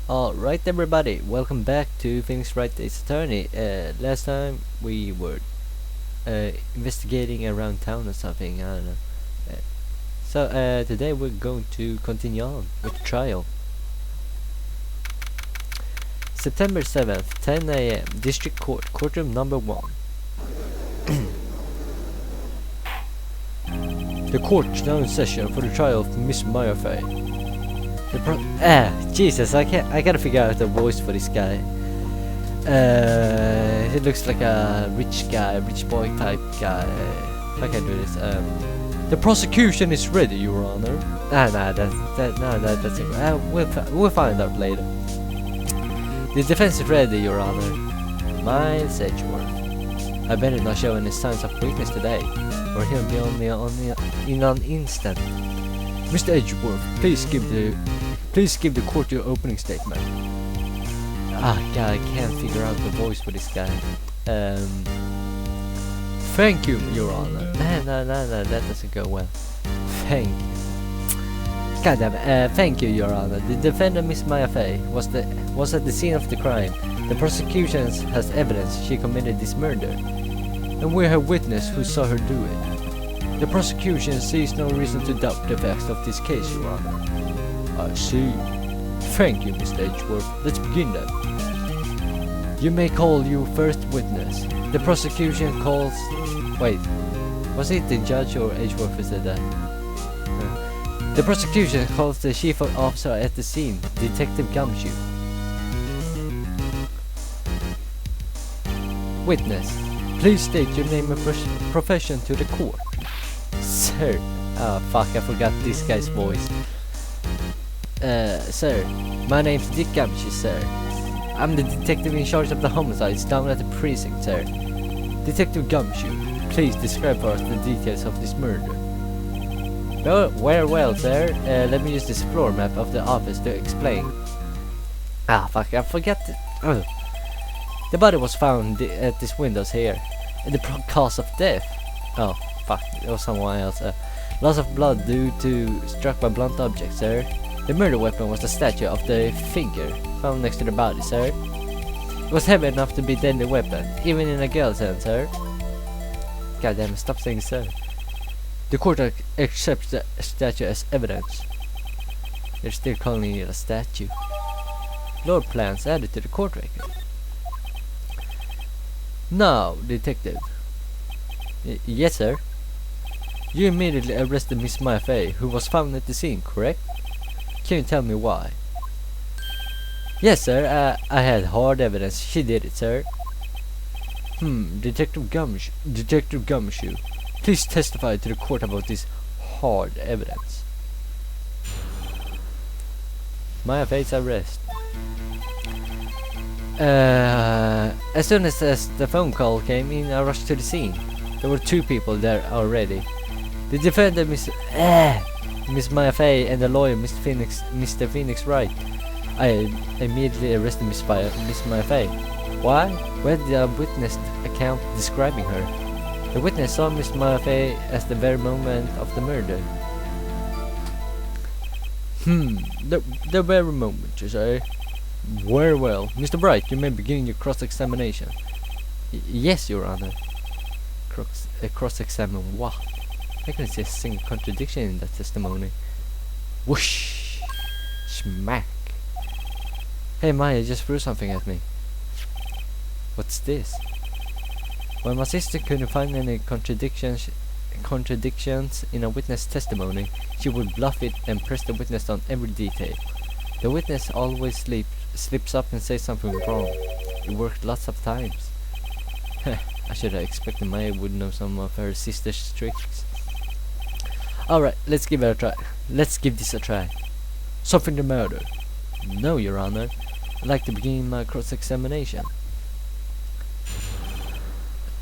Alright everybody, welcome back to Phoenix Wright Ace Attorney. Last time we were investigating around town or something, I don't know. Today we're going to continue on with the trial. September 7th, 10 AM, District Court, Courtroom number 1. The court is now in session for the trial of Miss Maya Fay. Jesus, I gotta figure out the voice for this guy. He looks like a rich guy, rich boy type guy. I can do this. The prosecution is ready, Your Honor. That doesn't. We'll find out later. The defense is ready, Your Honor. Miles Edgeworth. I better not show any signs of weakness today, or he'll be on me in an instant. Mr. Edgeworth, please give the court your opening statement. God, I can't figure out the voice for this guy. Thank you, Your Honor. No, that doesn't go well. Thank you. God damn it. Thank you, Your Honor. The defendant, Miss Maya Fay, was at the scene of the crime. The prosecution has evidence she committed this murder, and we have witness who saw her do it. The prosecution sees no reason to doubt the facts of this case, Your Honor. I see. Thank you, Mr. Edgeworth. Let's begin then. You may call your first witness. The prosecution calls... Wait, was it the judge or Edgeworth who said that? The prosecution calls the chief officer at the scene, Detective Gumshoe. Witness, please state your name and profession to the court. Sir. Oh fuck, I forgot this guy's voice. Sir, my name's Dick Gumshoe, sir. I'm the detective in charge of the homicides down at the precinct, sir. Detective Gumshoe, please describe for us the details of this murder. Well, sir, let me use this floor map of the office to explain. Fuck, I forgot the... The body was found at these windows here. And the cause of death... Oh, fuck, it was someone else. Loss of blood due to struck by blunt objects, sir. The murder weapon was the statue of the figure found next to the body, sir. It was heavy enough to be a deadly weapon, even in a girl's hand, sir. God damn it, stop saying sir. The court accepts the statue as evidence. They're still calling it a statue. Floor plans added to the court record. Now, detective. Yes, sir. You immediately arrested Miss Maya Fay, who was found at the scene, correct? Can you tell me why? Yes, sir. I had hard evidence. She did it, sir. Detective Gumshoe, please testify to the court about this hard evidence. Maya Fay's arrest. As soon as the phone call came in, I rushed to the scene. There were 2 people there already. The defendant, Miss Maya Fay, and the lawyer, Mr. Phoenix Wright. I immediately arrested Miss Maya Fay. Why? We had the witness account describing her. The witness saw Miss Maya Fay at the very moment of the murder. The very moment, you say? Very well. Mr. Wright, you may begin your cross-examination. Yes, Your Honor. Cross-examine what? I can see a single contradiction in that testimony. Whoosh! Smack! Hey Maya just threw something at me. What's this? When my sister couldn't find any contradictions in a witness testimony, she would bluff it and press the witness on every detail. The witness always slips up and says something wrong. It worked lots of times. I should have expected Maya would know some of her sister's tricks. Alright, let's give it a try. Let's give this a try. Something the matter? No, Your Honor. I'd like to begin my cross-examination.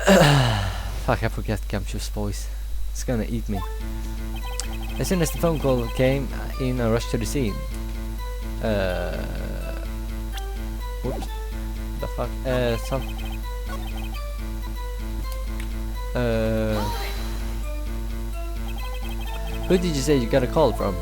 Fuck, I forgot Gumshoe's voice. It's gonna eat me. As soon as the phone call came in, I rushed to the scene. Whoops. The fuck? Who did you say you got a call from?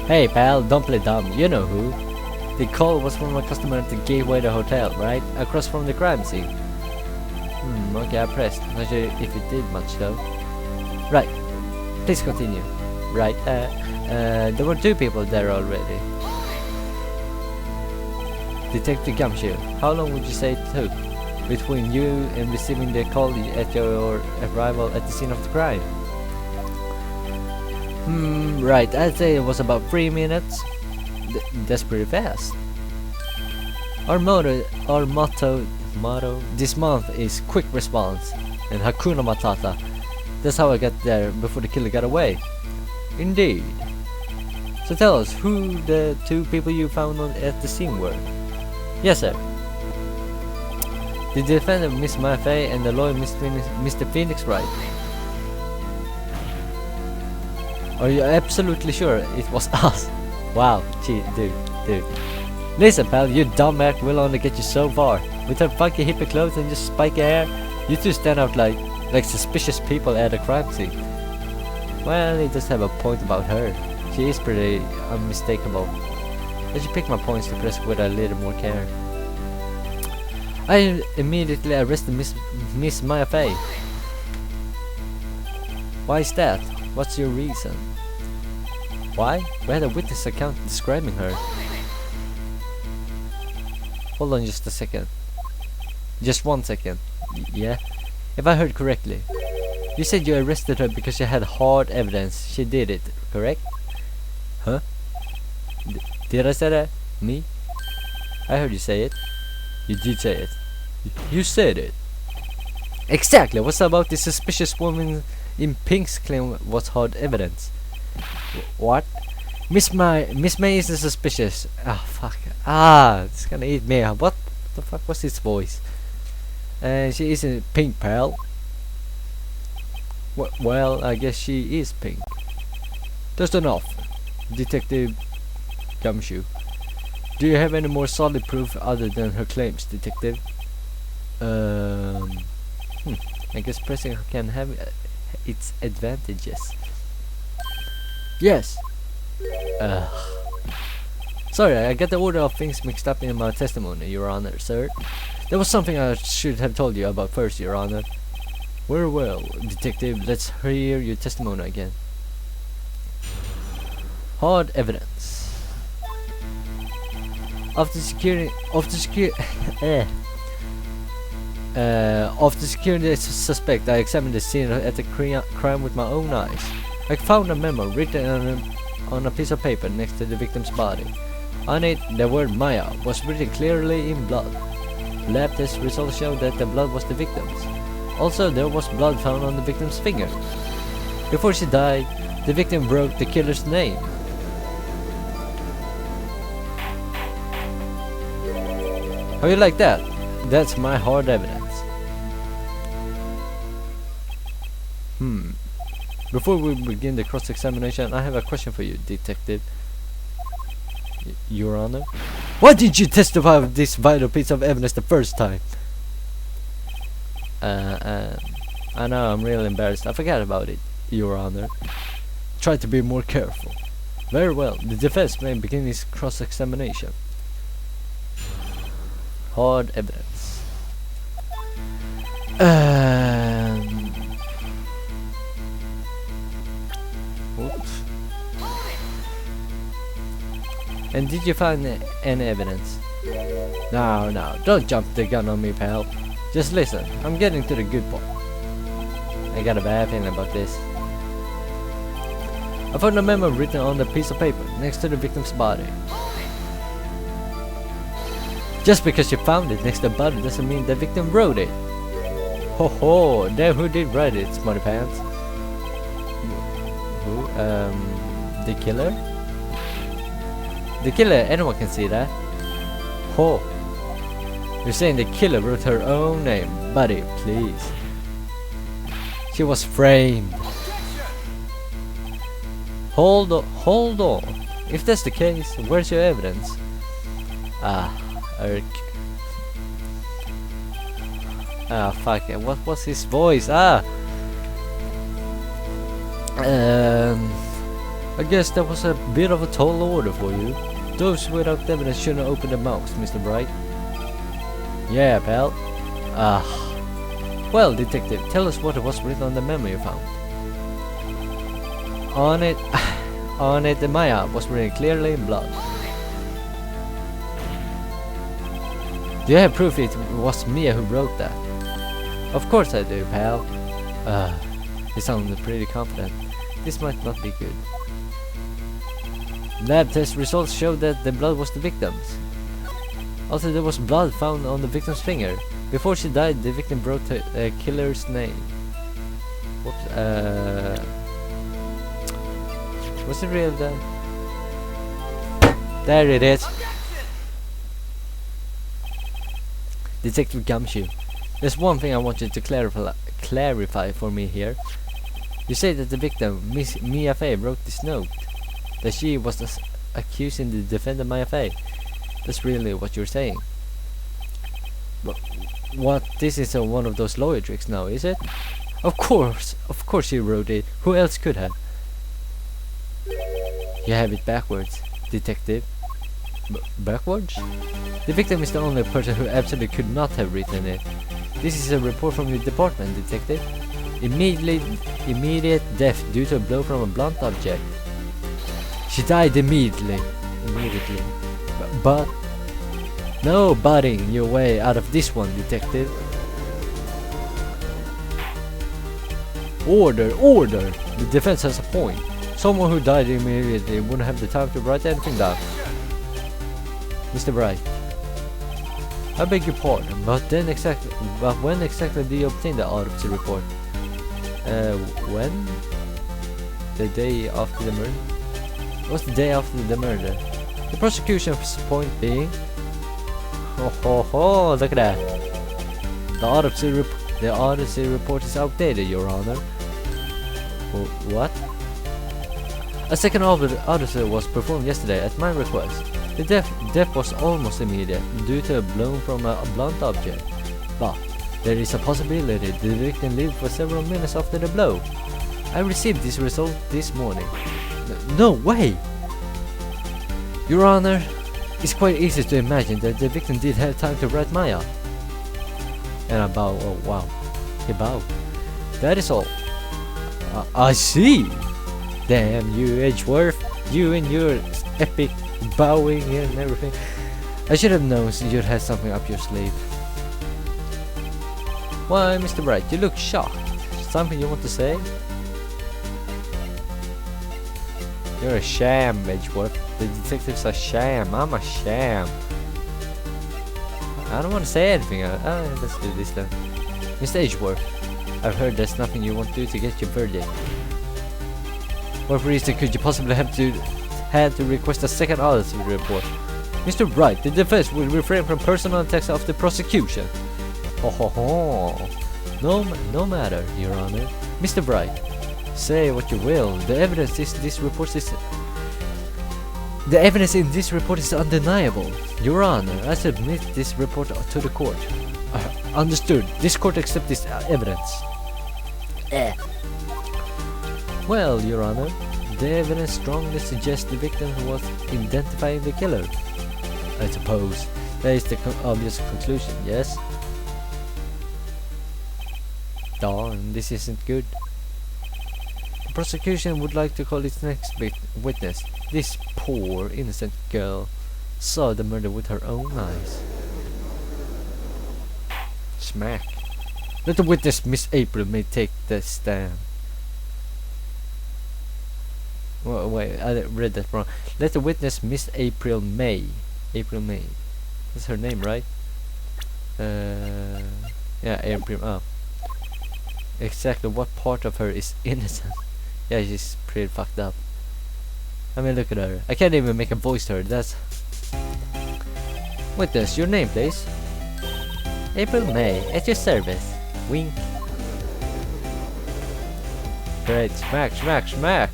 Hey pal, don't play dumb, you know who. The call was from a customer at the gateway to the hotel, right? Across from the crime scene. Okay, I pressed. Not sure if it did much though. Right. Please continue. Right. There were 2 people there already. Detective Gumshoe, how long would you say it took between you and receiving the call at your arrival at the scene of the crime? Right, I'd say it was about 3 minutes. That's pretty fast. Our motto this month is quick response and Hakuna Matata. That's how I got there before the killer got away. Indeed. So tell us who the 2 people you found at the scene were. Yes, sir. The defendant, Miss Maffei, and the lawyer, Mr. Phoenix Wright. Are you absolutely sure it was us? Wow, gee, dude. Listen, pal, your dumb act will only get you so far. With her funky hippie clothes and just spiky hair, you 2 stand out like suspicious people at a crime scene. Well, he does have a point about her. She is pretty unmistakable. I should pick my points to press with a little more care. I immediately arrested Miss Maya Fey. Why is that? What's your reason? Why? We had a witness account describing her. Hold on just a second. Just 1 second. Yeah? If I heard correctly, you said you arrested her because you had hard evidence she did it, correct? Huh? Did I say that? Me? I heard you say it. You did say it. You said it. Exactly. What's about this suspicious woman in pink's claim was hard evidence? What? Miss May isn't suspicious. Ah, fuck. Ah, it's gonna eat me. What the fuck was his voice? She isn't pink, pal. Well, I guess she is pink. That's enough, Detective Gumshoe. Do you have any more solid proof other than her claims, Detective? I guess pressing can have its advantages. Yes. Sorry, I got the order of things mixed up in my testimony, Your Honor, sir. There was something I should have told you about first, Your Honor. Very well, Detective, let's hear your testimony again. Hard evidence. Of the security suspect, I examined the scene at the crime with my own eyes. I found a memo written on a piece of paper next to the victim's body. On it, the word Maya was written clearly in blood. Lab test results showed that the blood was the victim's. Also, there was blood found on the victim's finger. Before she died, the victim wrote the killer's name. How you like that? That's my hard evidence. Before we begin the cross-examination, I have a question for you, Detective. Your Honor? Why did you testify of this vital piece of evidence the first time? I know, I'm really embarrassed. I forgot about it, Your Honor. Try to be more careful. Very well, the defense may begin his cross-examination. Hard evidence. Oops. And did you find any evidence? No, don't jump the gun on me, pal. Just listen, I'm getting to the good part. I got a bad feeling about this. I found a memo written on a piece of paper next to the victim's body. Just because you found it next to the body doesn't mean the victim wrote it. Ho ho, then who did write it, smarty pants? Who? The killer? The killer, anyone can see that. Ho. You're saying the killer wrote her own name. Buddy, please. She was framed. Hold on. If that's the case, where's your evidence? Eric. Fuck it. What was his voice? I guess that was a bit of a tall order for you. Those without evidence shouldn't open their mouths, Mr. Wright. Yeah, pal. Well, detective, tell us what was written on the memo you found. On it, the Maya was written clearly in blood. Do you have proof it was Mia who wrote that? Of course I do, pal. He sounded pretty confident. This might not be good. Lab test results showed that the blood was the victim's. Also, there was blood found on the victim's finger. Before she died, the victim wrote the killer's name. Whoops, was it real then? There it is. Detective Gumshoe, there's one thing I want you to clarify for me here. You say that the victim, Miss Mia Fey, wrote this note. That she was accusing the defendant Mia Fey. That's really what you're saying. But what? This is one of those lawyer tricks now, is it? Of course she wrote it. Who else could have? You have it backwards, detective. Backwards? The victim is the only person who absolutely could not have written it. This is a report from your department, detective. Immediate death due to a blow from a blunt object. She died immediately. But no budding your way out of this one, detective. Order! The defense has a point. Someone who died immediately wouldn't have the time to write anything down. Mr. Wright, I beg your pardon, but when exactly do you obtain the autopsy report? When? The day after the murder? What's the day after the murder? The prosecution's point being... Oh, look at that. The autopsy report is outdated, Your Honor. What? A second autopsy was performed yesterday at my request. The death was almost immediate due to a blow from a blunt object. But there is a possibility the victim lived for several minutes after the blow. I received this result this morning. No way! Your Honor, it's quite easy to imagine that the victim did have time to write Maya. And I bow. Oh wow, he bowed. That is all. I see. Damn you, Edgeworth. You and your epic bowing and everything. I should have known you'd had something up your sleeve. Why, Mr. Wright, you look shocked. Something you want to say? You're a sham, Edgeworth. The detective's a sham. I'm a sham. I don't want to say anything. Let's do this then. Mr. Edgeworth, I've heard there's nothing you won't do to get your verdict. What reason could you possibly have to request a second autopsy report? Mr. Wright, the defense will refrain from personal attacks of the prosecution. No matter, Your Honor. Mr. Wright, say what you will. The evidence in this report is undeniable. Your Honor, I submit this report to the court. Understood. This court accepts this evidence. Well, Your Honor, the evidence strongly suggests the victim was identifying the killer. I suppose that is the obvious conclusion, yes? Darn, this isn't good. The prosecution would like to call its next witness. This poor, innocent girl saw the murder with her own eyes. Smack. Let the witness, Miss April, may take the stand. Wait, I read that wrong. Let the witness, Miss April May. April May. That's her name, right? Yeah, April. Oh. Exactly what part of her is innocent? Yeah, she's pretty fucked up. I mean, look at her. I can't even make a voice to her. That's... Witness, your name, please. April May, at your service. Wink. Great. Smack.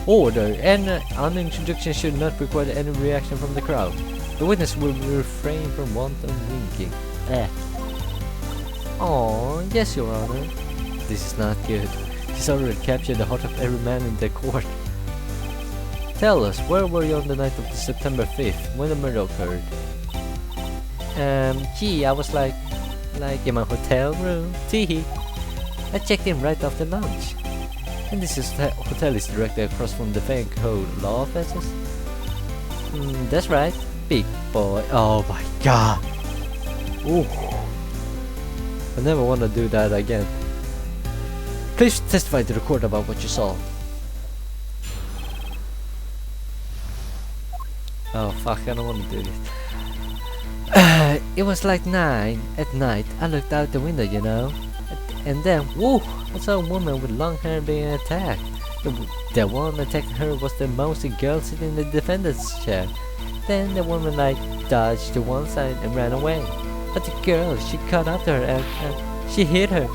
Order. An introduction should not require any reaction from the crowd. The witness will refrain from wanton winking. Oh, yes, Your Honor. This is not good. She's already captured the heart of every man in the court. Tell us, where were you on the night of the September 5th when the murder occurred? Gee, I was like in my hotel room. Teehee. I checked in right after lunch. And this hotel is directly across from the Vancouver law offices. That's right. Big boy. Oh my god. Ooh. I never want to do that again. Please testify to the court about what you saw. Oh fuck, I don't want to do this. It was like 9 at night. I looked out the window, you know. And then, whoa, I saw a woman with long hair being attacked. The one attacking her was the mousy girl sitting in the defendant's chair. Then the woman like dodged to one side and ran away. But the girl, she caught up to her and she hit her.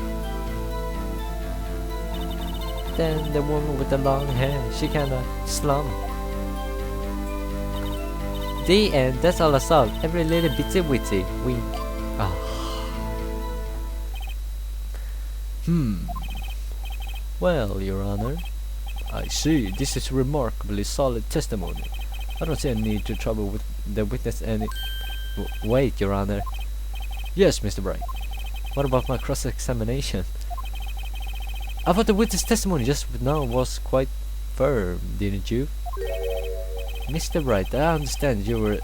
Then the woman with the long hair, she kinda slumped. The end, that's all I saw. Every little bitsy witsy. Wink. Oh. Well, Your Honor, I see. This is remarkably solid testimony. I don't see any need to trouble with the witness any... Wait, Your Honor. Yes, Mr. Wright. What about my cross-examination? I thought the witness testimony just now was quite firm, didn't you? Mr. Wright, I understand you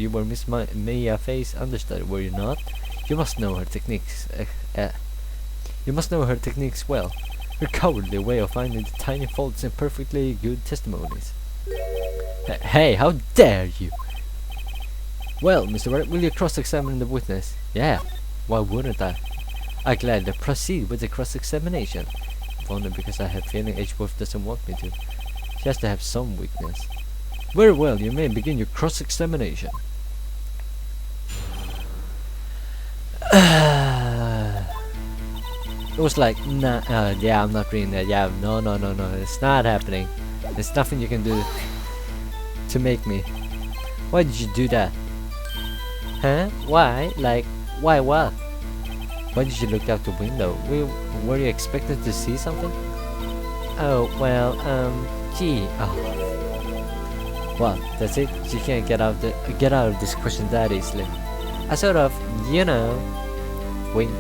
were Miss Mia Faye's understudy, were you not? You must know her techniques. You must know her techniques well. Her cowardly way of finding the tiny faults in perfectly good testimonies. Hey, how dare you! Well, Mr. Wright, will you cross-examine the witness? Yeah, why wouldn't I? I gladly proceed with the cross-examination. If only because I have a feeling Edgeworth doesn't want me to. She has to have some weakness. Very well, you may begin your cross-examination. It was like, nah, yeah, I'm not reading that. Yeah, no, it's not happening. There's nothing you can do to make me. Why did you do that? Huh? Why? Like, why what? Why did you look out the window? Were you expected to see something? Oh, well, gee, oh. Well, that's it. You can't get out of this question that easily. I sort of, you know, wink.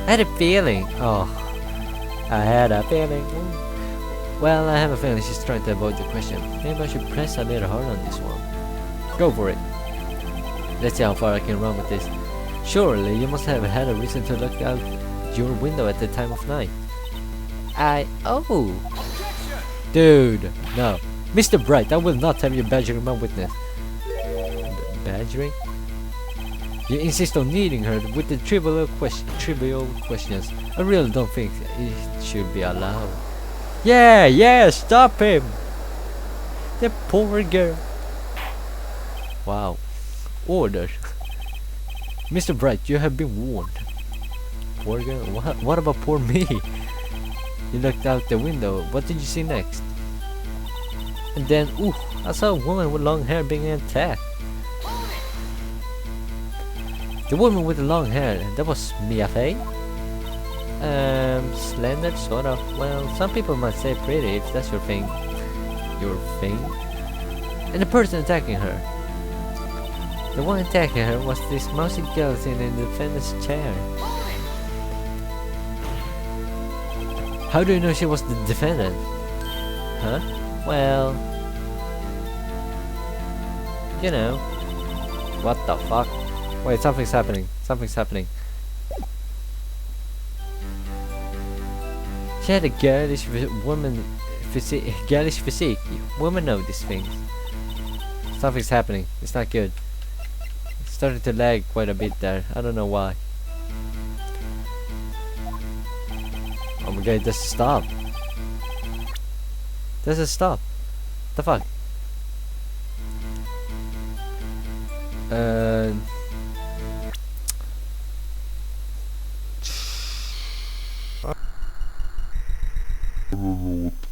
I had a feeling. Oh, I had a feeling. Well, I have a feeling she's trying to avoid the question. Maybe I should press a little harder on this one. Go for it. Let's see how far I can run with this. Surely you must have had a reason to look out your window at the time of night. Oh, dude, no, Mr. Bright, I will not have you badgering my witness. Badgering? You insist on needing her with the trivial questions. I really don't think it should be allowed. Yeah, stop him! The poor girl. Wow. Order. Mr. Bright, you have been warned. Poor girl? What about poor me? You looked out the window. What did you see next? And then, ooh, I saw a woman with long hair being attacked. The woman with the long hair, that was Mia Faye? Slender, sort of. Well, some people might say pretty if that's your thing. Your thing? And the person attacking her. The one attacking her was this mousy girl sitting in the defendant's chair. How do you know she was the defendant? Huh? Well, you know. What the fuck? Wait, something's happening. Something's happening. She had a girlish physique. Women know these things. Something's happening. It's not good. It's starting to lag quite a bit there. I don't know why. Oh my god, it doesn't stop. Doesn't stop. The fuck?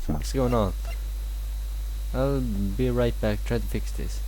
What's going on? I'll be right back. Try to fix this.